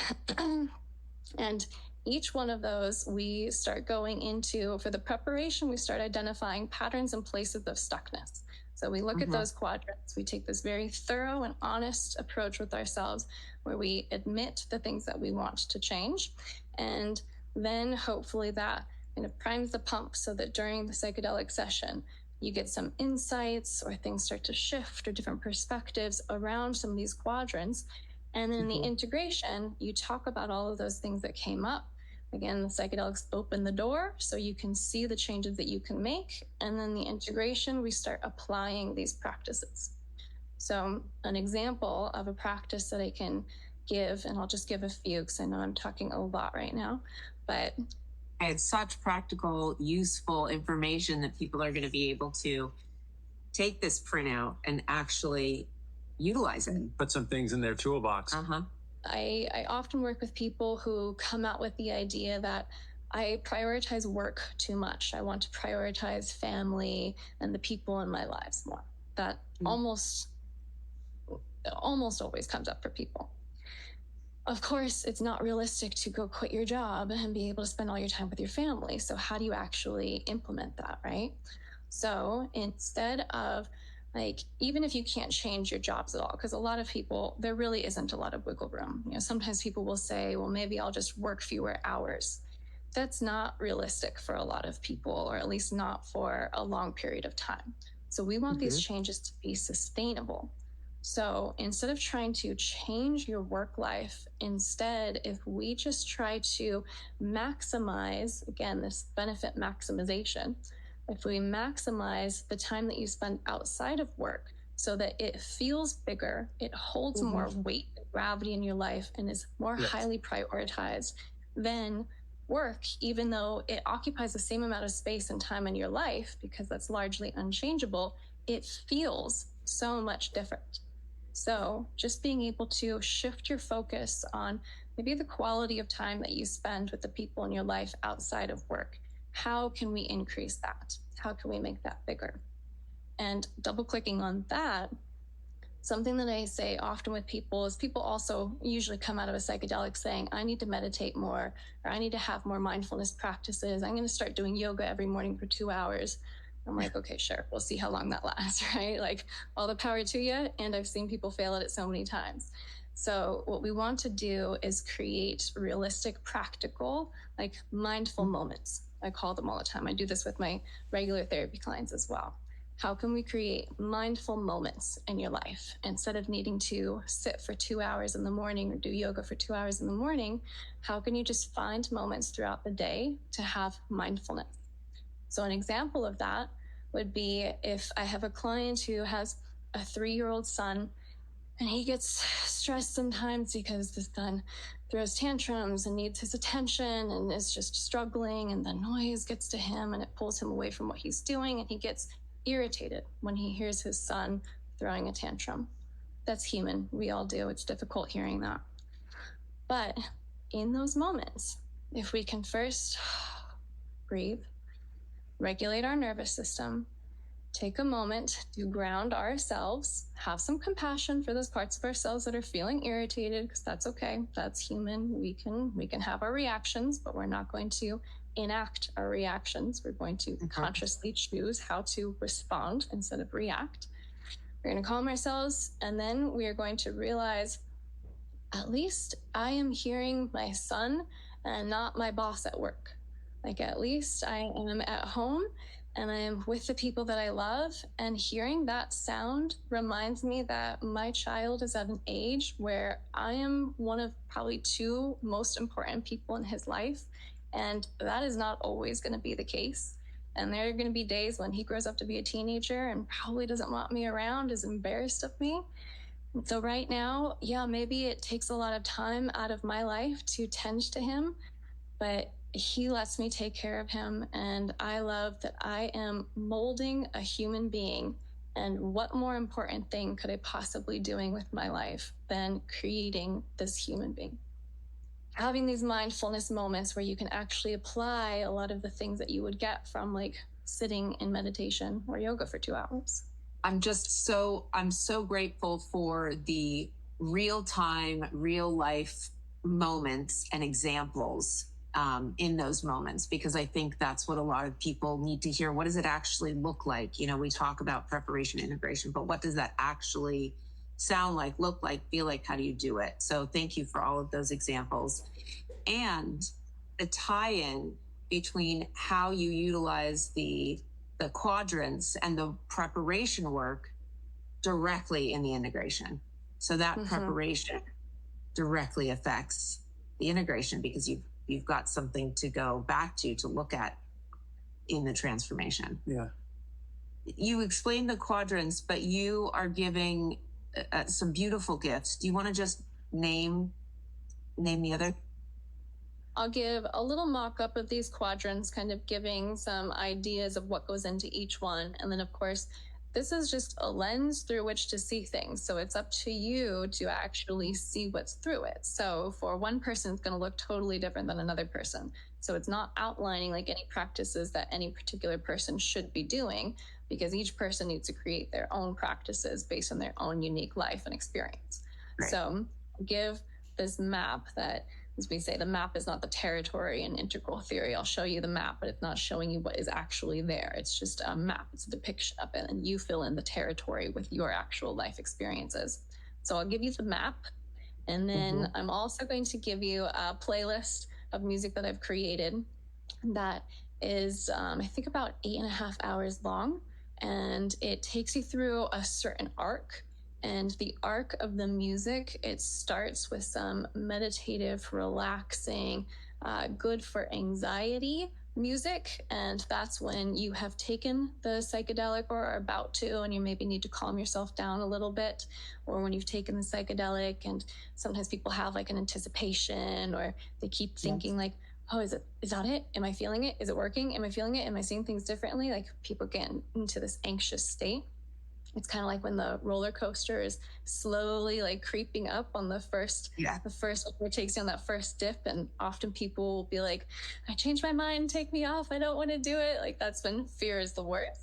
And each one of those, we start going into, for the preparation, we start identifying patterns and places of stuckness. So we look at those quadrants, we take this very thorough and honest approach with ourselves where we admit the things that we want to change. And then hopefully that kind of primes the pump so that during the psychedelic session, you get some insights or things start to shift or different perspectives around some of these quadrants. And then in the integration, you talk about all of those things that came up. Again, the psychedelics open the door so you can see the changes that you can make. And then the integration, we start applying these practices. So an example of a practice that I can give, and I'll just give a few because I know I'm talking a lot right now, but it's such practical, useful information that people are going to be able to take this printout and actually utilize it. Put some things in their toolbox. I often work with people who come out with the idea that I prioritize work too much. I want to prioritize family and the people in my lives more. That almost always comes up for people. Of course, it's not realistic to go quit your job and be able to spend all your time with your family. So how do you actually implement that, right? So instead of even if you can't change your jobs at all, because a lot of people, there really isn't a lot of wiggle room. Sometimes people will say, well, maybe I'll just work fewer hours. that's not realistic for a lot of people, or at least not for a long period of time. So we want these changes to be sustainable. So instead of trying to change your work life, instead, if we just try to maximize, again, this benefit maximization, if we maximize the time that you spend outside of work so that it feels bigger, it holds more weight, gravity in your life, and is more highly prioritized, then work, even though it occupies the same amount of space and time in your life, because that's largely unchangeable, it feels so much different. So just being able to shift your focus on maybe the quality of time that you spend with the people in your life outside of work. How can we increase that? How can we make that bigger? And double clicking on that, something that I say often with people is people also usually come out of a psychedelic saying, I need to meditate more, or I need to have more mindfulness practices. I'm going to start doing yoga every morning for 2 hours. I'm like, okay, sure. We'll see how long that lasts, right? Like, all the power to you. And I've seen people fail at it so many times. So what we want to do is create realistic, practical, like mindful moments. I call them all the time. I do this with my regular therapy clients as well. How can we create mindful moments in your life? Instead of needing to sit for 2 hours in the morning or do yoga for 2 hours in the morning, how can you just find moments throughout the day to have mindfulness? So an example of that would be if I have a client who has a 3-year-old son, and he gets stressed sometimes because the son throws tantrums and needs his attention and is just struggling, and the noise gets to him and it pulls him away from what he's doing, and he gets irritated when he hears his son throwing a tantrum. That's human. We all do. It's difficult hearing that. But in those moments, if we can first breathe, regulate our nervous system, take a moment to ground ourselves, have some compassion for those parts of ourselves that are feeling irritated, because that's okay. That's human. We can have our reactions, but we're not going to enact our reactions. We're going to consciously choose how to respond instead of react. We're going to calm ourselves, and then we are going to realize, at least I am hearing my son and not my boss at work. Like, at least I am at home and I am with the people that I love, and hearing that sound reminds me that my child is at an age where I am one of probably 2 most important people in his life. And that is not always going to be the case. And there are going to be days when he grows up to be a teenager and probably doesn't want me around, is embarrassed of me. So right now, yeah, maybe it takes a lot of time out of my life to tend to him, but he lets me take care of him. And I love that I am molding a human being. And what more important thing could I possibly doing with my life than creating this human being? Having these mindfulness moments where you can actually apply a lot of the things that you would get from like sitting in meditation or yoga for 2 hours. I'm so grateful for the real time, real life moments and examples in those moments, because I think that's what a lot of people need to hear. What does it actually look like? You know, we talk about preparation, integration, but what does that actually sound like, look like, feel like? How do you do it? So thank you for all of those examples. And the tie-in between how you utilize the quadrants and the preparation work directly in the integration. So that preparation directly affects the integration, because you've got something to go back to look at in the transformation. Yeah. You explained the quadrants, but you are giving some beautiful gifts. Do you want to just name the other? I'll give a little mock-up of these quadrants, kind of giving some ideas of what goes into each one. And then, of course, this is just a lens through which to see things. So it's up to you to actually see what's through it. So for one person, it's going to look totally different than another person. So it's not outlining like any practices that any particular person should be doing, because each person needs to create their own practices based on their own unique life and experience. Right. So give this map that, as we say, the map is not the territory in integral theory. I'll show you the map, but it's not showing you what is actually there. It's just a map. It's a depiction of it, and you fill in the territory with your actual life experiences. So I'll give you the map, and then I'm also going to give you a playlist of music that I've created. that is, I think, about 8.5 hours long. And it takes you through a certain arc. And the arc of the music, it starts with some meditative, relaxing, good for anxiety music. And that's when you have taken the psychedelic or are about to, and you maybe need to calm yourself down a little bit. Or when you've taken the psychedelic, and sometimes people have like an anticipation, or they keep thinking, like, oh, is that it? Am I feeling it? Is it working? Am I feeling it? Am I seeing things differently? Like, people get into this anxious state. It's kind of like when the roller coaster is slowly like creeping up on the first where it takes you on that first dip, and often people will be like, I changed my mind, take me off, I don't want to do it. Like, that's when fear is the worst.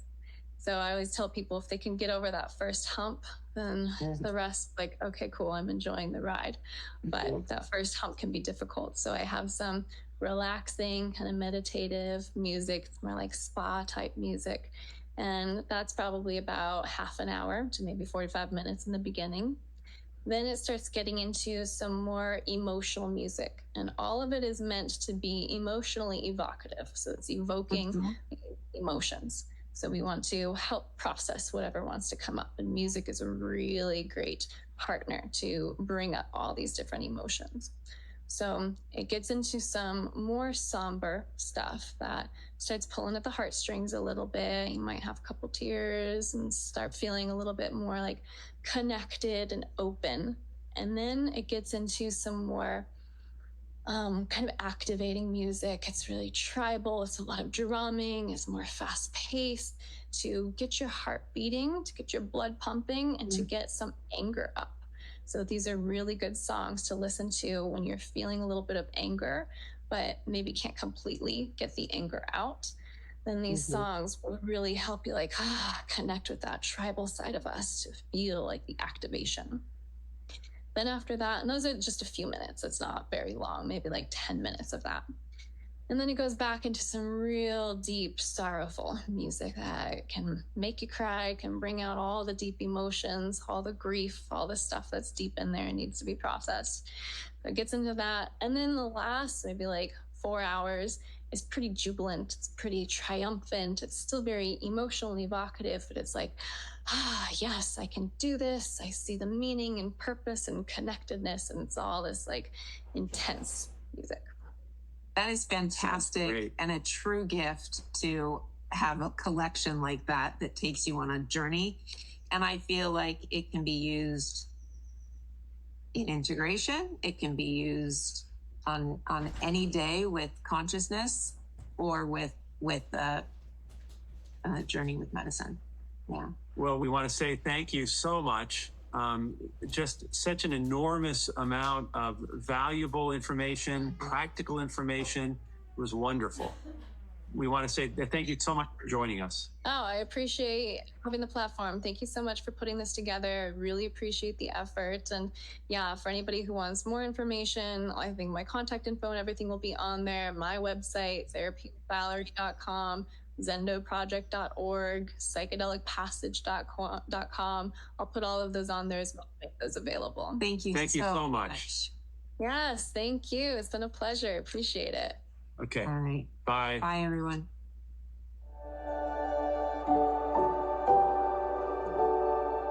So I always tell people, if they can get over that first hump, then the rest, like, okay, cool, I'm enjoying the ride. But that first hump can be difficult. So I have some relaxing, kind of meditative music. It's more like spa type music. And that's probably about half an hour to maybe 45 minutes in the beginning. Then it starts getting into some more emotional music, and all of it is meant to be emotionally evocative. So it's evoking emotions. So we want to help process whatever wants to come up. And music is a really great partner to bring up all these different emotions. So it gets into some more somber stuff that starts pulling at the heartstrings a little bit. You might have a couple tears and start feeling a little bit more like connected and open. And then it gets into some more kind of activating music. It's really tribal. It's a lot of drumming. It's more fast paced to get your heart beating, to get your blood pumping, and to get some anger up. So these are really good songs to listen to when you're feeling a little bit of anger, but maybe can't completely get the anger out. Then these songs will really help you like connect with that tribal side of us to feel like the activation. Then after that, and those are just a few minutes, it's not very long, maybe like 10 minutes of that. And then it goes back into some real deep, sorrowful music that can make you cry, can bring out all the deep emotions, all the grief, all the stuff that's deep in there and needs to be processed. So it gets into that. And then the last, maybe like 4 hours, is pretty jubilant. It's pretty triumphant. It's still very emotional and evocative, but it's like, yes, I can do this. I see the meaning and purpose and connectedness. And it's all this like intense music. That is fantastic and a true gift to have a collection like that that takes you on a journey. And I feel like it can be used in integration. It can be used on any day with consciousness or with a journey with medicine. Yeah. Well, we want to say thank you so much. Just such an enormous amount of valuable information, practical information. It was wonderful. We want to say thank you so much for joining us. Oh, I appreciate having the platform. Thank you so much for putting this together. I really appreciate the effort. And yeah, for anybody who wants more information, I think my contact info and everything will be on there. My website, therapyvalerie.com, zendoproject.org, psychedelicpassage.com. I'll put all of those on there as well, make those available. Thank you. Thank you so much. Yes, thank you. It's been a pleasure. Appreciate it. Okay. All right. Bye. Bye, everyone.